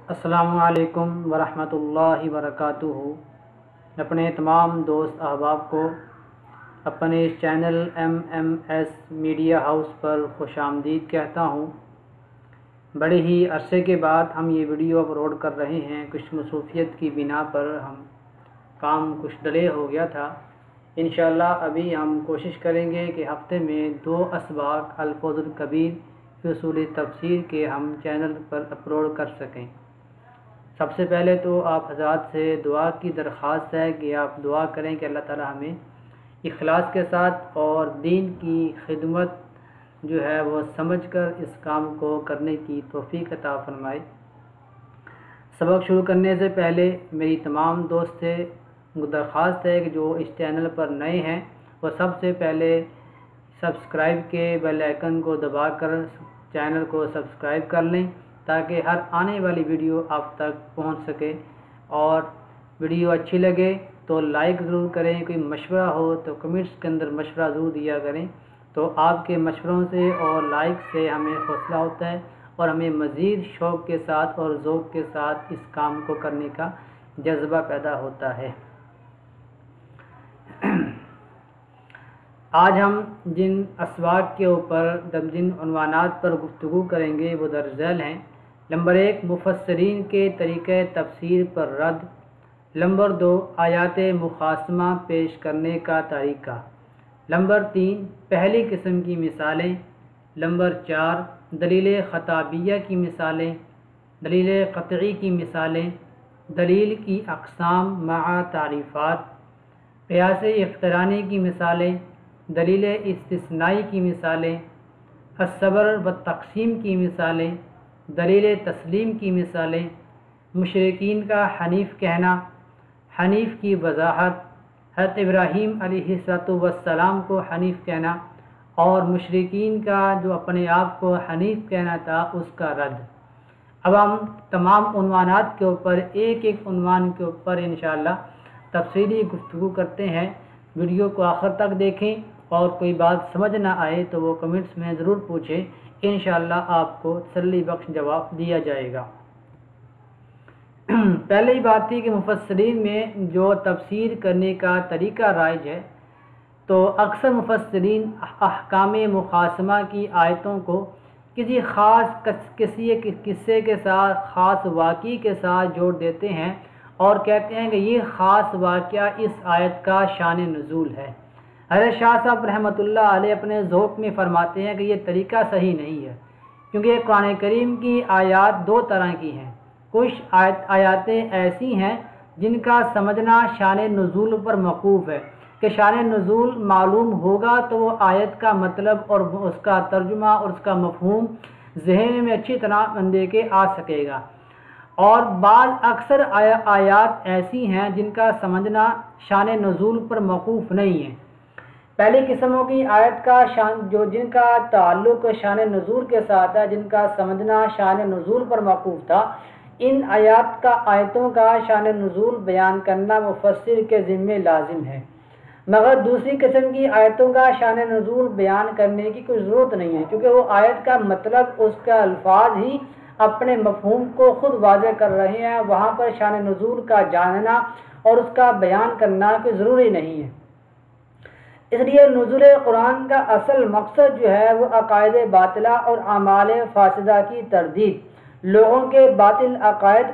السلام علیکم ورحمۃ اللہ وبرکاتہ۔ اپنے تمام دوست احباب کو اپنے چینل MMS میڈیا ہاؤس پر خوش آمدید کہتا ہوں۔ بڑے ہی عرصے کے بعد ہم یہ ویڈیو اپلوڈ کر رہے ہیں۔ کچھ مصروفیت کی بنا پر کام کچھ ڈیلے ہو گیا تھا۔ انشاءاللہ ابھی ہم کوشش کریں گے کہ ہفتے میں 2 اسباق الفوظ الکبیر فی اصول تفسیر کے ہم چینل پر اپلوڈ کر سکیں۔ سب سے پہلے تو آپ حضرات سے دعا کی درخواست ہے کہ آپ دعا کریں کہ اللہ تعالی ہمیں اخلاص کے ساتھ اور دین کی خدمت جو ہے وہ سمجھ کر اس کام کو کرنے کی توفیق عطا فرمائے۔ سبق شروع کرنے سے پہلے میری تمام دوست سے درخواست ہے کہ جو اس چینل پر نئے ہیں وہ سب سے پہلے سبسکرائب کے بیل آئیکن کو دبا کر چینل کو سبسکرائب کر لیں تاکہ ہر آنے والی ویڈیو آپ تک پہنچ سکے، اور ویڈیو اچھی لگے تو لائک ضرور کریں۔ کوئی مشورہ ہو تو کمنٹس کے اندر مشورہ ضرور دیا کریں، تو آپ کے مشوروں سے اور لائک سے ہمیں حوصلہ ہوتا ہے اور ہمیں مزید شوق کے ساتھ اور ذوق کے ساتھ اس کام کو کرنے کا جذبہ پیدا ہوتا ہے۔ آج ہم جن اسباق کے اوپر جن عنوانات پر گفتگو کریں گے وہ درج ذیل ہیں۔ نمبر 1، مفسرین کے طریقہ تفسیر پر رد۔ نمبر 2، آیات مخاصمہ پیش کرنے کا طریقہ۔ نمبر 3، پہلی قسم کی مثالیں۔ نمبر 4، دلیل خطابیہ کی مثالیں، دلیل قطعی کی مثالیں، دلیل کی اقسام مع تعریفات، قیاس اقترانی کی مثالیں، دلیل استثنائی کی مثالیں، الصبر والتقسیم کی مثالیں، دلیل تسلیم کی مثالیں، مشرکین کا حنیف کہنا، حنیف کی وضاحت، حضرت ابراہیم علیہ السلام کو حنیف کہنا اور مشرکین کا جو اپنے آپ کو حنیف کہنا تھا اس کا رد۔ اب ہم تمام عنوانات کے اوپر ایک ایک عنوان کے اوپر انشاءاللہ تفصیلی گفتگو کرتے ہیں۔ ویڈیو کو آخر تک دیکھیں اور کوئی بات سمجھ نہ آئے تو وہ کمنٹس میں ضرور پوچھیں، انشاءاللہ آپ کو تسلی بخش جواب دیا جائے گا۔ پہلے ہی بات تھی کہ مفسرین میں جو تفسیر کرنے کا طریقہ رائج ہے، تو اکثر مفسرین احکام مخاصمہ کی آیتوں کو کسی خاص قصے کے ساتھ، خاص واقعی کے ساتھ جوڑ دیتے ہیں اور کہتے ہیں کہ یہ خاص واقعہ اس آیت کا شان نزول ہے۔ حضرت شاہ صاحب رحمۃ اللہ علیہ اپنے ذوق میں فرماتے ہیں کہ یہ طریقہ صحیح نہیں ہے، کیونکہ قرآن کریم کی آیات 2 طرح کی ہیں۔ کچھ آیاتیں ایسی ہیں جن کا سمجھنا شان نزول پر موقوف ہے کہ شان نزول معلوم ہوگا تو وہ آیت کا مطلب اور اس کا ترجمہ اور اس کا مفہوم ذہن میں اچھی طرح بندے کے آ سکے گا، اور بعض اکثر آیات ایسی ہیں جن کا سمجھنا شان نزول پر موقوف نہیں ہے۔ پہلی قسموں کی آیت کا جن کا تعلق شان نزول کے ساتھ ہے، جن کا سمجھنا شان نزول پر موقوف تھا، ان آیتوں کا شان نزول بیان کرنا مفسر کے ذمہ لازم ہے، مگر دوسری قسم کی آیتوں کا شان نزول بیان کرنے کی کوئی ضرورت نہیں ہے، کیونکہ وہ آیت کا مطلب، اس کا الفاظ ہی اپنے مفہوم کو خود واضح کر رہے ہیں۔ وہاں پر شان نزول کا جاننا اور اس کا بیان کرنا کوئی ضروری نہیں ہے۔ اس لیے نزول قرآن کا اصل مقصد جو ہے وہ عقائد باطلہ اور اعمال فاسدہ کی تردید، لوگوں کے باطل عقائد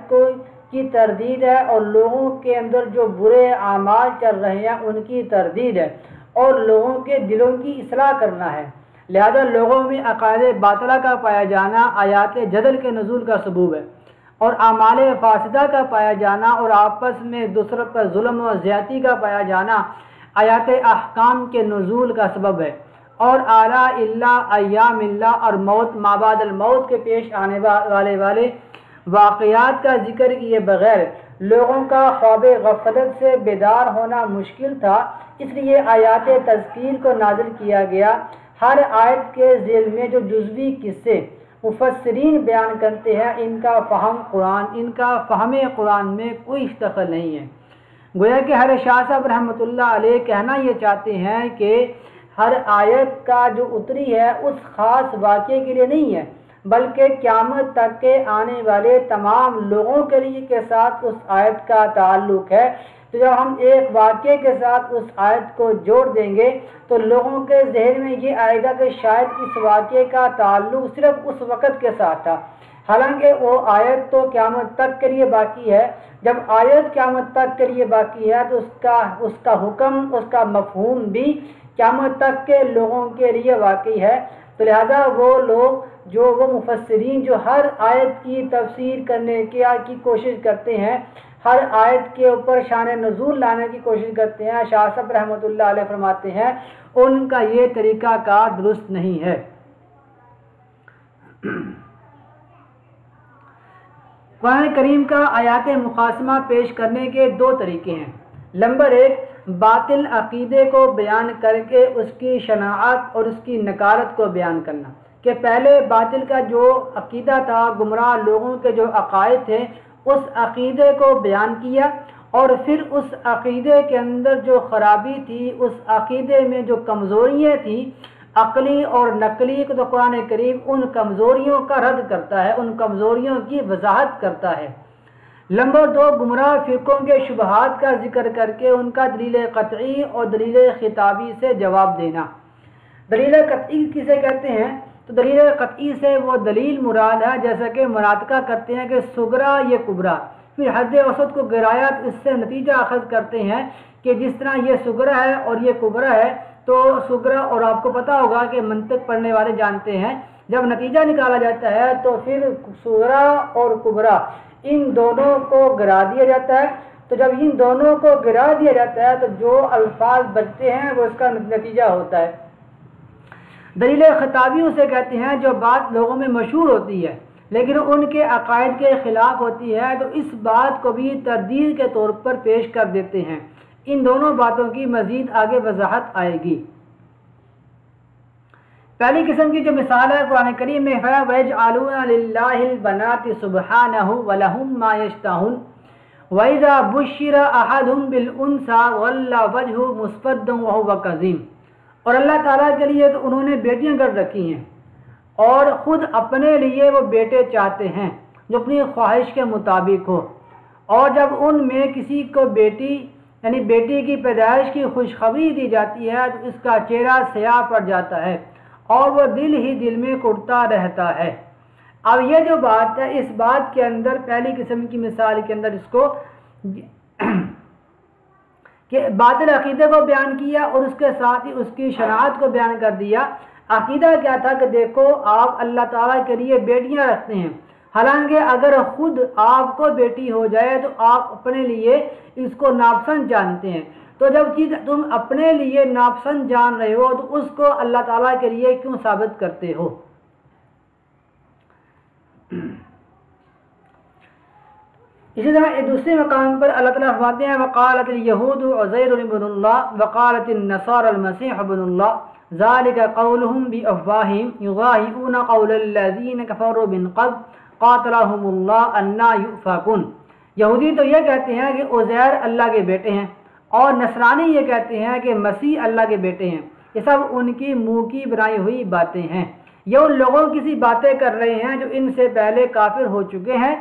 کی تردید ہے، اور لوگوں کے اندر جو برے اعمال چل رہے ہیں ان کی تردید ہے، اور لوگوں کے دلوں کی اصلاح کرنا ہے۔ لہذا لوگوں میں عقائد باطلہ کا پایا جانا آیات جدل کے نزول کا سبب ہے، اور اعمال فاسدہ کا پایا جانا اور آپس میں دوسروں پر ظلم و زیادتی کا پایا جانا آیات احکام کے نزول کا سبب ہے، اور آلاء اللہ، ایام اللہ اور موت، ما بعد الموت کے پیش آنے والے واقعات کا ذکر کیے بغیر لوگوں کا خواب غفلت سے بیدار ہونا مشکل تھا، اس لیے آیات تذکیر کو نازل کیا گیا۔ ہر آیت کے ذیل میں جو جزوی قصے مفسرین بیان کرتے ہیں، ان کا فہم قرآن میں کوئی دخل نہیں ہے۔ گویا کہ حضرت شاہ صاحب رحمۃ اللہ علیہ کہنا یہ چاہتے ہیں کہ ہر آیت کا جو اتری ہے اس خاص واقعے کے لیے نہیں ہے، بلکہ قیامت تک کے آنے والے تمام لوگوں کے لیے کے ساتھ اس آیت کا تعلق ہے۔ تو جب ہم ایک واقعے کے ساتھ اس آیت کو جوڑ دیں گے تو لوگوں کے ذہن میں یہ آئے گا کہ شاید اس واقعے کا تعلق صرف اس وقت کے ساتھ تھا، حالانکہ وہ آیت تو قیامت تک کے لیے باقی ہے۔ جب آیت قیامت تک کے لیے باقی ہے تو اس کا حکم، اس کا مفہوم بھی قیامت تک کے لوگوں کے لیے واقعی ہے۔ تو لہذا وہ لوگ وہ مفسرین جو ہر آیت کی تفسیر کرنے کی کوشش کرتے ہیں، ہر آیت کے اوپر شان نزول لانے کی کوشش کرتے ہیں، شاہ صاحب رحمۃ اللہ علیہ فرماتے ہیں ان کا یہ طریقہ کار درست نہیں ہے۔ قرآن کریم کا آیات مقاسمہ پیش کرنے کے دو طریقے ہیں۔ نمبر ایک، باطل عقیدے کو بیان کر کے اس کی شناعت اور اس کی نکارت کو بیان کرنا، کہ پہلے باطل کا جو عقیدہ تھا، گمراہ لوگوں کے جو عقائد تھے، اس عقیدے کو بیان کیا، اور پھر اس عقیدے کے اندر جو خرابی تھی، اس عقیدے میں جو کمزوریاں تھیں عقلی اور نقلی، تو قرآن کریم ان کمزوریوں کا رد کرتا ہے، ان کمزوریوں کی وضاحت کرتا ہے۔ نمبر دو، گمراہ فرقوں کے شبہات کا ذکر کر کے ان کا دلیل قطعی اور دلیل خطابی سے جواب دینا۔ دلیل قطعی کسے کہتے ہیں؟ تو دلیل قطعی سے وہ دلیل مراد ہے جیسا کہ مناطقہ کرتے ہیں کہ صغرا یہ کبرا، پھر حد اوسط کو گرایا تو اس سے نتیجہ اخذ کرتے ہیں کہ جس طرح یہ صغرا ہے اور یہ کبرا ہے، تو صغرا، اور آپ کو پتہ ہوگا کہ منطق پڑھنے والے جانتے ہیں جب نتیجہ نکالا جاتا ہے تو پھر صغرا اور کبرا ان دونوں کو گرا دیا جاتا ہے۔ تو جب ان دونوں کو گرا دیا جاتا ہے تو جو الفاظ بچتے ہیں وہ اس کا نتیجہ ہوتا ہے۔ دلیل خطابی اسے کہتے ہیں جو بات لوگوں میں مشہور ہوتی ہے لیکن ان کے عقائد کے خلاف ہوتی ہے، تو اس بات کو بھی تردید کے طور پر پیش کر دیتے ہیں۔ ان دونوں باتوں کی مزید آگے وضاحت آئے گی۔ پہلی قسم کی جو مثال ہے قرآن کریم میں ہے وَيَجْعَلُونَ لِلَّهِ الْبَنَاتِ سُبْحَانَهُ وَلَهُم مَّا يَشْتَهُونَ وَإِذَا بُشِّرَ أَحَدُهُم بِالْأُنثَىٰ وَلَّ وَجْهُهُ مُسْوَدًّا وَهُوَ كَظِيمٌ، اور اللہ تعالیٰ کے لیے تو انہوں نے بیٹیاں کر رکھی ہیں اور خود اپنے لیے وہ بیٹے چاہتے ہیں جو اپنی خواہش کے مطابق ہو، اور جب ان میں کسی کو بیٹی یعنی بیٹی کی پیدائش کی خوشخبری دی جاتی ہے تو اس کا چہرہ سیاہ پڑ جاتا ہے اور وہ دل ہی دل میں کڑتا رہتا ہے۔ اب یہ جو بات ہے، اس بات کے اندر پہلی قسم کی مثال کے اندر اس کو کہ باطل عقیدے کو بیان کیا اور اس کے ساتھ ہی اس کی شناعت کو بیان کر دیا۔ عقیدہ کیا تھا کہ دیکھو آپ اللہ تعالیٰ کے لیے بیٹیاں رکھتے ہیں، حالانکہ اگر خود آپ کو بیٹی ہو جائے تو آپ اپنے لیے اس کو ناپسند جانتے ہیں۔ تو جب چیز تم اپنے لیے ناپسند جان رہے ہو تو اس کو اللہ تعالیٰ کے لیے کیوں ثابت کرتے ہو؟ اسی طرح ایک دوسرے مقام پر اللہ تعالیٰ فرماتے ہیں وقالت اليہود عزیر ابن اللہ وقالت النصارى المسیح ابن اللہ ذلك قولهم بافواہہم یضاہئون قول الذین کفروا من قبل قاتلهم اللہ انا یؤفکون۔ یہودی تو یہ کہتے ہیں کہ عزیر اللہ کے بیٹے ہیں، اور نصرانی یہ کہتے ہیں کہ مسیح اللہ کے بیٹے ہیں۔ یہ سب ان کی منہ کی بنائی ہوئی باتیں ہیں، یہ ان لوگوں کی سی باتیں کر رہے ہیں جو ان سے پہلے کافر ہو چکے ہیں۔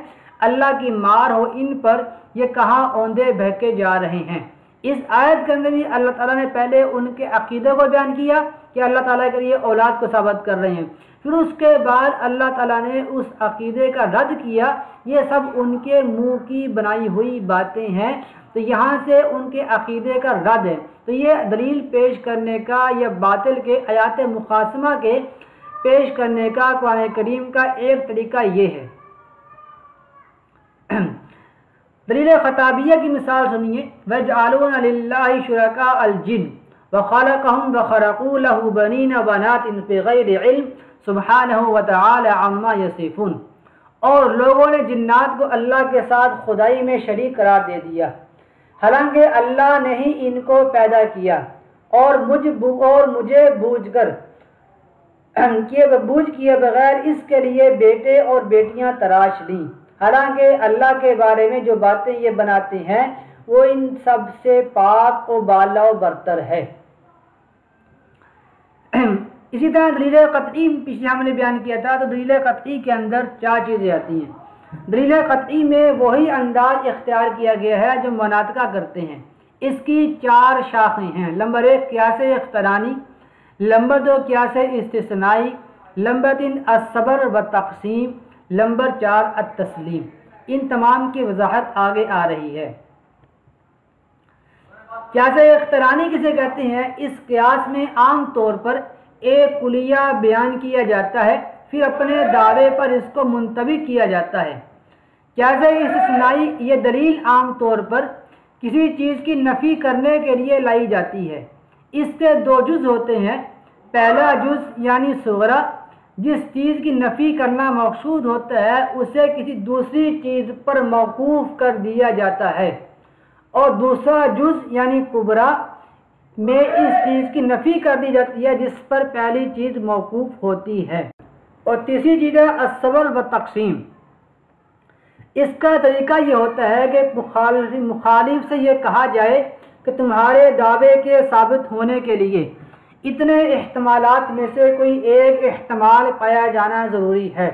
اللہ کی مار ہو ان پر، یہ کہاں اوندے بہکے جا رہے ہیں۔ اس آیت کے اندر بھی اللہ تعالیٰ نے پہلے ان کے عقیدے کو بیان کیا کہ اللہ تعالیٰ کے لیے اولاد کو ثابت کر رہے ہیں، پھر اس کے بعد اللہ تعالیٰ نے اس عقیدے کا رد کیا، یہ سب ان کے منہ کی بنائی ہوئی باتیں ہیں۔ تو یہاں سے ان کے عقیدے کا رد ہے۔ تو یہ دلیل پیش کرنے کا یا باطل کے آیات مقاسمہ کے پیش کرنے کا قرآن کریم کا ایک طریقہ یہ ہے۔ دلیل خطابیہ کی مثال سنیے وَيَجْعَلُونَ لِلَّهِ شُرَكَاءَ الْجِنَّ وَخَلَقَهُمْ وَخَرَقُوا لَهُ بَنِينَ وَبَنَاتٍ بِغَيْرِ عِلْمٍ سُبْحَانَهُ وَتَعَالَى عَمَّا يَصِفُونَ، اور لوگوں نے جنات کو اللہ کے ساتھ خدائی میں شریک قرار دے دیا، حالانکہ اللہ نے ہی ان کو پیدا کیا، اور مجھے بوجھ کیے بغیر اس کے لیے بیٹے اور بیٹیاں تراش لیں، حالانکہ اللہ کے بارے میں جو باتیں یہ بناتے ہیں وہ ان سب سے پاک و بالا و برتر ہے۔ اسی طرح دلیل قطعی پچھلے ہم نے بیان کیا تھا، تو دلیل قطعی کے اندر 4 چیزیں آتی ہیں۔ دلیل قطعی میں وہی انداز اختیار کیا گیا ہے جو مناطقہ کرتے ہیں۔ اس کی 4 شاخیں ہیں۔ نمبر 1 قیاس اقترانی، نمبر 2 قیاس استثنائی، نمبر 3 الصبر و تقسیم، نمبر 4 التسلیم۔ ان تمام کی وضاحت آگے آ رہی ہے۔ قیاس اقترانی کسے کہتے ہیں؟ اس قیاس میں عام طور پر ایک کلیہ بیان کیا جاتا ہے، پھر اپنے دعوے پر اس کو منطبق کیا جاتا ہے۔ قیاس استثنائی یہ دلیل عام طور پر کسی چیز کی نفی کرنے کے لیے لائی جاتی ہے۔ اس کے 2 جز ہوتے ہیں۔ پہلا جز یعنی صغرا، جس چیز کی نفی کرنا مقصود ہوتا ہے اسے کسی دوسری چیز پر موقوف کر دیا جاتا ہے، اور دوسرا جز یعنی کبرا میں اس چیز کی نفی کر دی جاتی ہے جس پر پہلی چیز موقوف ہوتی ہے۔ اور تیسری چیز ہے الصبر و تقسیم۔ اس کا طریقہ یہ ہوتا ہے کہ مخالف سے یہ کہا جائے کہ تمہارے دعوے کے ثابت ہونے کے لیے اتنے احتمالات میں سے کوئی ایک احتمال پایا جانا ضروری ہے،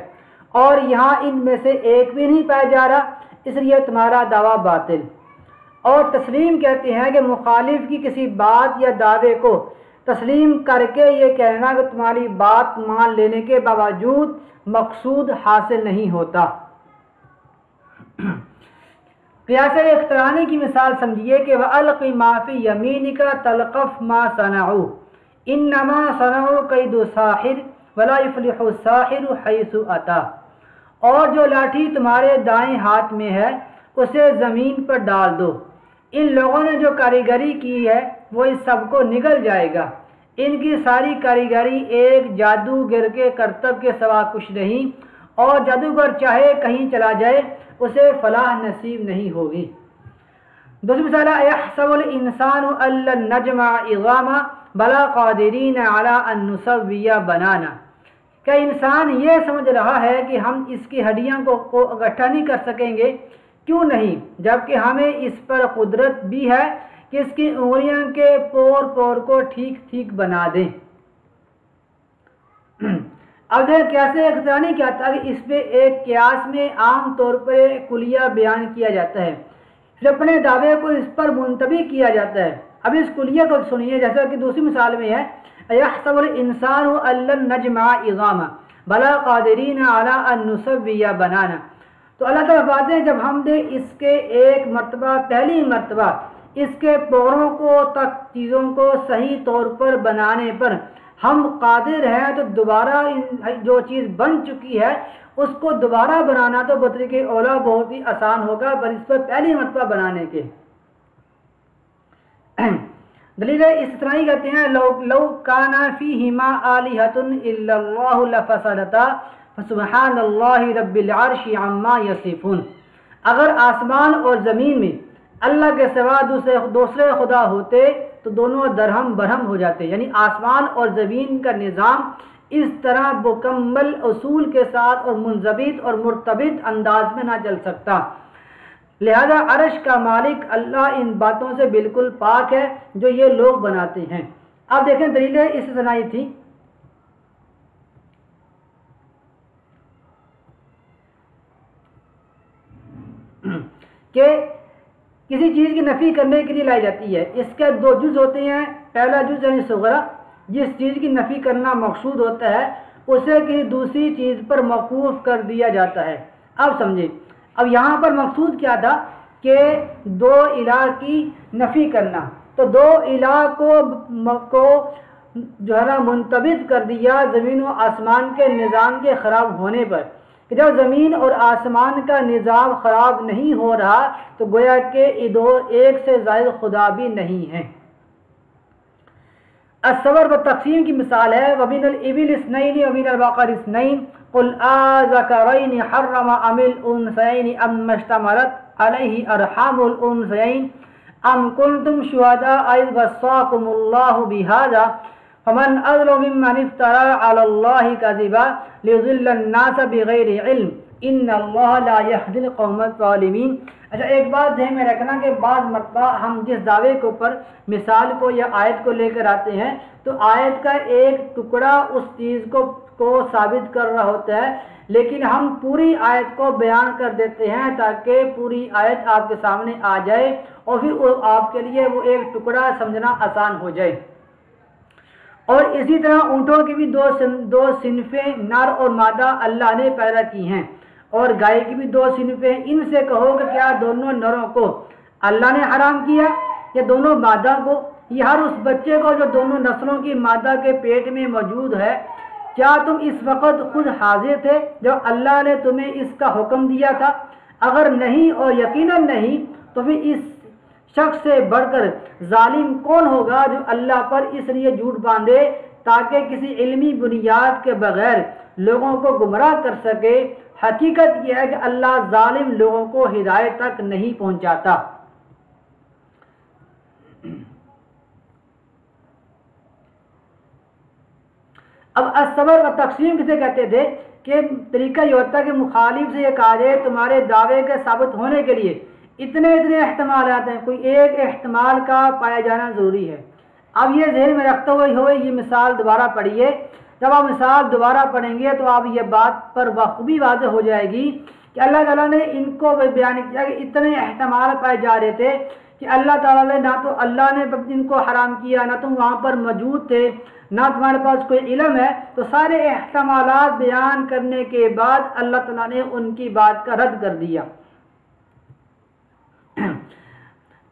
اور یہاں ان میں سے ایک بھی نہیں پایا جا رہا، اس لیے تمہارا دعویٰ باطل۔ اور تسلیم کہتے ہیں کہ مخالف کی کسی بات یا دعوے کو تسلیم کر کے یہ کہنا کہ تمہاری بات مان لینے کے باوجود مقصود حاصل نہیں ہوتا۔ قیاس اقترانی کی مثال سمجھیے کہ وَأَلْقِ مَا فِي يَمِينِكَ تَلْقَفْ مَا صَنَعُوا إِنَّمَا صَنَعُوا كَيْدُ سَاحِرٍ وَلَا يُفْلِحُ السَّاحِرُ حَيْثُ أَتَى، اور جو لاٹھی تمہارے دائیں ہاتھ میں ہے اسے زمین پر ڈال دو، ان لوگوں نے جو کاریگری کی ہے وہ اس سب کو نگل جائے گا، ان کی ساری کاریگری ایک جادوگر کے کرتب کے سوا کچھ نہیں، اور جادوگر چاہے کہیں چلا جائے اسے فلاح نصیب نہیں ہوگی۔ دوسری مثال ہے اَيَحْسَبُ الْإِنسَانُ أَن لَّن نَّجْمَعَ عِظَامَهُ بَلَىٰ قَادِرِينَ عَلَىٰ أَن نُّسَوِّيَ بَنَانَهُ، کہ انسان یہ سمجھ رہا ہے کہ ہم اس کی ہڈیاں کو اکٹھا نہیں کر سکیں گے، کیوں نہیں، جبکہ ہمیں اس پر قدرت بھی ہے کہ اس کی انگلیاں کے پور پور کو ٹھیک ٹھیک بنا دیں۔ اب دیکھیں قیاس اقترانی کیا تھا کہ اس پہ ایک قیاس میں عام طور پر ایک کلیہ بیان کیا جاتا ہے، پھر اپنے دعوے کو اس پر منطبق کیا جاتا ہے۔ اب اس کلیہ کو سنیے، جیسا کہ دوسری مثال میں ہے اَيَحْسَبُ الْإِنسَانُ أَن لَّن نَّجْمَعَ عِظَامَهُ بَلَىٰ قَادِرِينَ عَلَىٰ أَن نُّسَوِّيَ بَنَانَهُ، تو اللہ تعالیٰ فرماتے ہیں جب ہم نے اس کے ایک مرتبہ پہلی مرتبہ اس کے پوروں کو تک چیزوں کو صحیح طور پر بنانے پر ہم قادر ہیں، تو دوبارہ جو چیز بن چکی ہے اس کو دوبارہ بنانا تو بطریق اولا بہت ہی آسان ہوگا پر اس پر پہلی مرتبہ بنانے کے۔ دلیل استثنائی کہتے ہیں لو کان فیہما آلہۃ الا اللہ لفسدتا فسبحان اللہ رب العرش عما یصفون، اگر آسمان اور زمین میں اللہ کے سوا دوسرے خدا ہوتے تو دونوں درہم برہم ہو جاتے، یعنی آسمان اور زمین کا نظام اس طرح مکمل اصول کے ساتھ اور منضبط اور مرتبط انداز میں نہ چل سکتا۔ لہذا عرش کا مالک اللہ ان باتوں سے بالکل پاک ہے جو یہ لوگ بناتے ہیں۔ اب دیکھیں دلیل استثنائی تھی کہ کسی چیز کی نفی کرنے کے لیے لائی جاتی ہے۔ اس کے 2 جز ہوتے ہیں۔ پہلا جز یعنی صغرا، جس چیز کی نفی کرنا مقصود ہوتا ہے اسے کسی دوسری چیز پر موقوف کر دیا جاتا ہے۔ اب سمجھیں، اب یہاں پر مقصود کیا تھا کہ 2 الہ کی نفی کرنا، تو 2 الہ کو جو ہے نا منطبق کر دیا زمین و آسمان کے نظام کے خراب ہونے پر، کہ جب زمین اور آسمان کا نظام خراب نہیں ہو رہا تو گویا کہ ایک سے زائد خدا بھی نہیں ہے۔ الصبر و تقسیم کی مثال ہے وَمِنَ الْإِبِلِ اثْنَيْنِ وَمِنَ الْبَقَرِ اثْنَيْنِ قُلْ آذَكَرَيْنِ حَرَّمَ أَمِ الْأُنثَيَيْنِ أَمَّا اشْتَمَلَتْ عَلَيْهِ أَرْحَامُ الْأُنثَيَيْنِ أَمْ كُنْتُمْ شُهَدَاءَ إِذْ وَصَّاكُمُ اللَّهُ بِهَذَا فَمَنْ أَظْلَمُ مِمَّنِ افْتَرَىٰ عَلَى اللَّهِ كَذِبًا لِيُضِلَّ النَّاسَ بِغَيْرِ عِلْمٍ ان اللہ لا یہدی القوم الظالمین۔ اچھا ایک بات ذہن میں رکھنا کہ بعض مرتبہ ہم جس دعوے کے اوپر مثال کو یا آیت کو لے کر آتے ہیں تو آیت کا ایک ٹکڑا اس چیز کو ثابت کر رہا ہوتا ہے، لیکن ہم پوری آیت کو بیان کر دیتے ہیں تاکہ پوری آیت آپ کے سامنے آ جائے اور پھر آپ کے لیے وہ ایک ٹکڑا سمجھنا آسان ہو جائے۔ اور اسی طرح اونٹوں کی بھی دو صنفیں نر اور مادہ اللہ نے پیدا کی ہیں، اور گائے کی بھی 2 صنفیں۔ ان سے کہو کہ کیا دونوں نروں کو اللہ نے حرام کیا یا دونوں مادہ کو؟ یہ ہر اس بچے کو جو دونوں نسلوں کی مادہ کے پیٹ میں موجود ہے۔ کیا تم اس وقت خود حاضر تھے جب اللہ نے تمہیں اس کا حکم دیا تھا؟ اگر نہیں اور یقیناً نہیں تو پھر اس شخص سے بڑھ کر ظالم کون ہوگا جو اللہ پر اس لیے جھوٹ باندھے تاکہ کسی علمی بنیاد کے بغیر لوگوں کو گمراہ کر سکے۔ حقیقت یہ ہے کہ اللہ ظالم لوگوں کو ہدایت تک نہیں پہنچاتا۔ اب الصبر و تقسیم کسے کہتے تھے کہ طریقہ یہ ہوتا ہے کہ مخالف سے یہ کہا جائے تمہارے دعوے کے ثابت ہونے کے لیے اتنے احتمالات ہیں، کوئی ایک احتمال کا پایا جانا ضروری ہے۔ اب یہ ذہن میں رکھتے ہوئے یہ مثال دوبارہ پڑھیے۔ جب آپ مثال دوبارہ پڑھیں گے تو آپ یہ بات پر بخوبی واضح ہو جائے گی کہ اللہ تعالیٰ نے ان کو بیان کیا کہ اتنے احتمال پائے جا رہے تھے کہ اللہ تعالیٰ نے نہ تو اللہ نے ان کو حرام کیا، نہ تم وہاں پر موجود تھے، نہ تمہارے پاس کوئی علم ہے۔ تو سارے احتمالات بیان کرنے کے بعد اللہ تعالیٰ نے ان کی بات کا رد کر دیا۔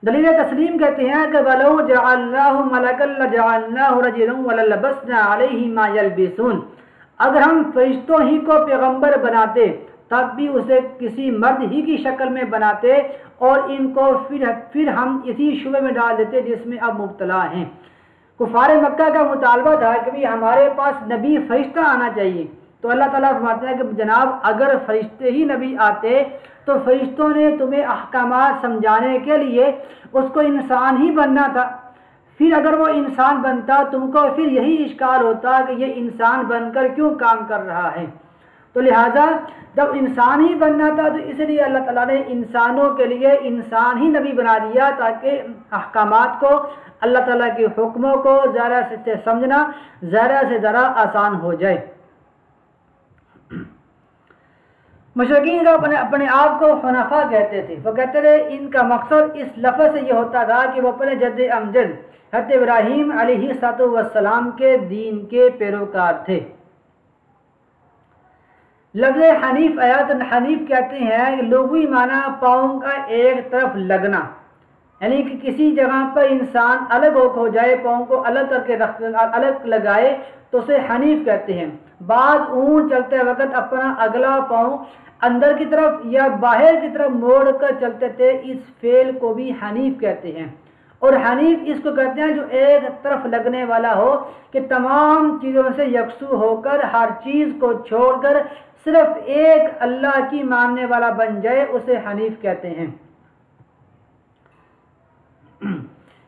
دلیل تسلیم کہتے ہیں کہ وَلَوْ جَعَلْنَاهُ مَلَكًا لَجَعَلْنَاهُ رَجُلًا وَلَلَبَسْنَا عَلَيْهِمْ مَا يَلْبِسُونَ۔ اگر ہم فرشتوں ہی کو پیغمبر بناتے تب بھی اسے کسی مرد ہی کی شکل میں بناتے اور ان کو پھر ہم اسی شبے میں ڈال دیتے جس میں اب مبتلا ہیں۔ کفار مکہ کا مطالبہ تھا کہ ہمارے پاس نبی فرشتہ آنا چاہیے، تو اللہ تعالیٰ فرماتے ہیں کہ جناب اگر فرشتے ہی نبی آتے تو فرشتوں نے تمہیں احکامات سمجھانے کے لیے اس کو انسان ہی بننا تھا۔ پھر اگر وہ انسان بنتا تم کو پھر یہی اشکال ہوتا کہ یہ انسان بن کر کیوں کام کر رہا ہے۔ تو لہٰذا جب انسان ہی بننا تھا تو اس لیے اللہ تعالیٰ نے انسانوں کے لیے انسان ہی نبی بنا دیا تاکہ احکامات کو، اللہ تعالیٰ کے حکموں کو ذرا سے سمجھنا ذرا سے ذرا آسان ہو جائے۔ مشرکین کا اپنے آپ کو حنفاء کہتے تھے، وہ کہتے تھے ان کا مقصد اس لفظ سے یہ ہوتا تھا کہ وہ اپنے جد امجد حضرت ابراہیم علیہ السلام کے دین کے پیروکار تھے۔ لفظ حنیف آیات حنیف کہتے ہیں کہ لغوی معنی پاؤں کا ایک طرف لگنا، یعنی کہ کسی جگہ پر انسان الگ ہو جائے، پاؤں کو الگ کر کے الگ لگائے تو اسے حنیف کہتے ہیں۔ بعض اونٹ چلتے وقت اپنا اگلا پاؤں اندر کی طرف یا باہر کی طرف موڑ کر چلتے تھے، اس فعل کو بھی حنیف کہتے ہیں۔ اور حنیف اس کو کہتے ہیں جو ایک طرف لگنے والا ہو، کہ تمام چیزوں سے یکسو ہو کر ہر چیز کو چھوڑ کر صرف ایک اللہ کی ماننے والا بن جائے، اسے حنیف کہتے ہیں۔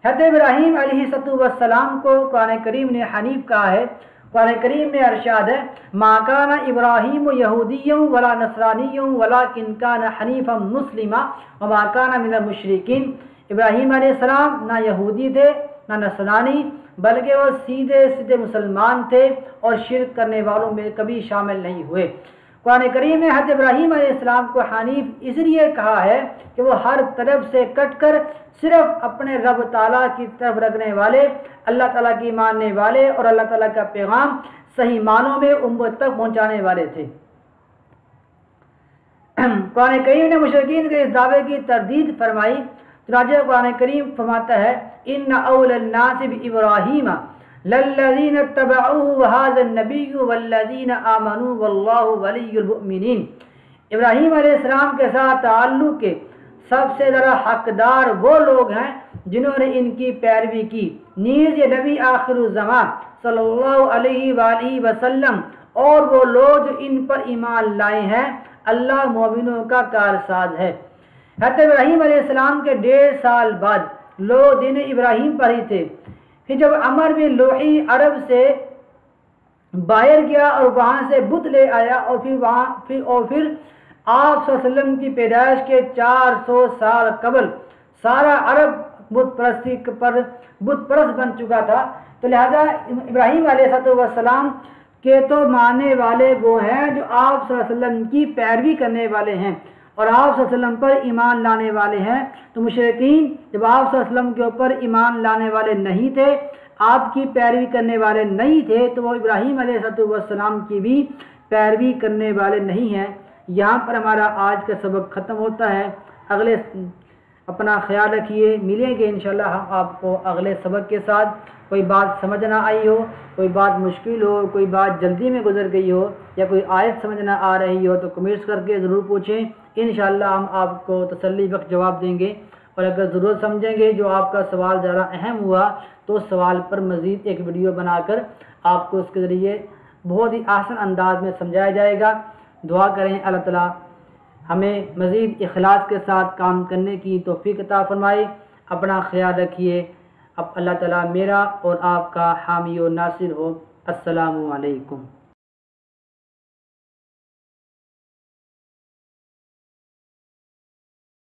حضرت ابراہیم علیہ السلام کو قرآن کریم نے حنیف کہا ہے۔ قرآن کریم میں ارشاد ہے ما کان ابراہیم یہودی ولا نصرانی ولکن کان حنیفا مسلما وما کان من المشرکین۔ ابراہیم علیہ السلام نہ یہودی تھے نہ نصرانی، بلکہ وہ سیدھے مسلمان تھے اور شرک کرنے والوں میں کبھی شامل نہیں ہوئے۔ قرآن کریم نے حضرت ابراہیم علیہ السلام کو حنیف اس لیے کہا ہے کہ وہ ہر طرف سے کٹ کر صرف اپنے رب تعالیٰ کی طرف رکھنے والے، اللہ تعالیٰ کی ماننے والے اور اللہ تعالیٰ کا پیغام صحیح معنوں میں امت تک پہنچانے والے تھے۔ قرآن کریم نے مشرکین کے اس دعوے کی تردید فرمائی۔ چنانچہ قرآن کریم فرماتا ہے ان اول الناس بابراہیم للذین اتبعوه وهذا النبی والذین آمنوا واللہ ولی المؤمنین۔ ابراہیم علیہ السلام کے ساتھ تعلق کے سب سے زیادہ حقدار وہ لوگ ہیں جنہوں نے ان کی پیروی کی، نیز یہ نبی آخر الزمان صلی اللہ علیہ وآلہ وسلم اور وہ لوگ جو ان پر ایمان لائے ہیں، اللہ مومنوں کا کارساز ہے۔ حضرت ابراہیم علیہ السلام کے 1.5 سال بعد لوگ دین ابراہیم پر ہی تھے۔ پھر جب عمر بن لوحی عرب سے باہر گیا اور وہاں سے بت لے آیا اور پھر آپ صلی اللہ علیہ وسلم کی پیدائش کے 400 سال قبل سارا عرب بت پرستی پر بت پرست بن چکا تھا، تو لہذا ابراہیم علیہ السلام کے تو ماننے والے وہ ہیں جو آپ صلی اللہ علیہ وسلم کی پیروی کرنے والے ہیں اور آپ صلی اللہ علیہ وسلم پر ایمان لانے والے ہیں۔ تو مشرکین جب آپ صلی اللہ علیہ وسلم کے اوپر ایمان لانے والے نہیں تھے، آپ کی پیروی کرنے والے نہیں تھے، تو وہ ابراہیم علیہ السلام کی بھی پیروی کرنے والے نہیں ہیں۔ یہاں پر ہمارا آج کا سبق ختم ہوتا ہے۔ اگلے اپنا خیال رکھیے، ملیں گے انشاءاللہ ہم آپ کو اگلے سبق کے ساتھ۔ کوئی بات سمجھ نہ آئی ہو، کوئی بات مشکل ہو، کوئی بات جلدی میں گزر گئی ہو یا کوئی آیت سمجھ نہ آ رہی ہو تو کمنٹس کر کے ضرور پوچھیں، انشاءاللہ ہم آپ کو تسلی بخش جواب دیں گے۔ اور اگر ضرورت سمجھیں گے جو آپ کا سوال ذرا اہم ہوا تو اس سوال پر مزید ایک ویڈیو بنا کر آپ کو اس کے ذریعے بہت ہی آسان انداز میں سمجھایا جائے گا۔ دعا کریں اللہ تعالیٰ ہمیں مزید اخلاص کے ساتھ کام کرنے کی توفیق عطا فرمائے۔ اپنا خیال رکھیے۔ اب اللہ تعالیٰ میرا اور آپ کا حامی و ناصر ہو۔ السلام علیکم۔